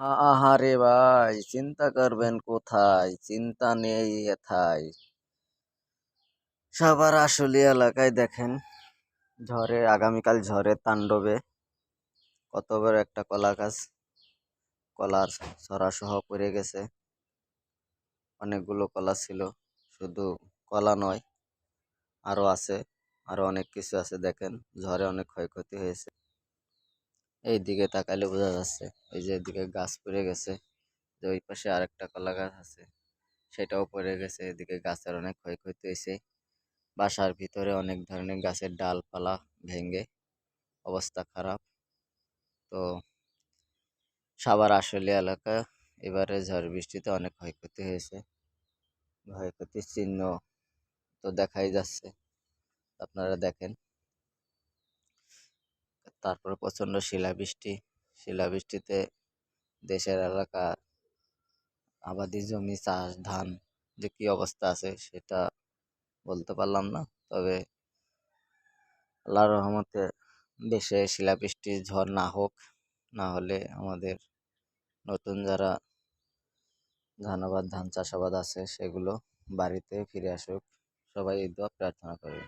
আহারে ভাই, চিন্তা করবেন কোথায়? চিন্তা নেই এথায়। সাভার আশুলিয়া এলাকায় দেখেন, আগামীকাল ঝড়ের তাণ্ডবে কত বড় একটা কলা গাছ কলার ছড়া সহ পড়ে গেছে। অনেকগুলো কলা ছিল, শুধু কলা নয়, আরো আছে, আরো অনেক কিছু আছে। দেখেন, ঝড়ে অনেক ক্ষয়ক্ষতি হয়েছে। এই দিকে তাকালে বোঝা যাচ্ছে, এই যে এদিকে গাছ পড়ে গেছে, যে ওই পাশে আরেকটা কলা গাছ আছে, সেটাও পড়ে গেছে। এদিকে গাছের অনেক ক্ষয়ক্ষতি হয়েছে। বাসার ভিতরে অনেক ধরনের গাছের ডালপালা ভেঙে অবস্থা খারাপ। তো সাভার আশুলিয়া এলাকা এবারে ঝড় বৃষ্টিতে অনেক ক্ষয়ক্ষতি হয়েছে। ক্ষয়ক্ষতির চিহ্ন তো দেখাই যাচ্ছে, আপনারা দেখেন। তারপরে প্রচণ্ড শিলাবৃষ্টিতে দেশের এলাকা, আবাদি জমি, চাষ, ধান যে কি অবস্থা আছে সেটা বলতে পারলাম না। তবে আল্লাহর রহমতে দেশে শিলাবৃষ্টির ঝড় না হোক, না হলে আমাদের নতুন যারা ধান চাষাবাদ আছে সেগুলো বাড়িতে ফিরে আসুক। সবাই এই দোয়া প্রার্থনা করবেন।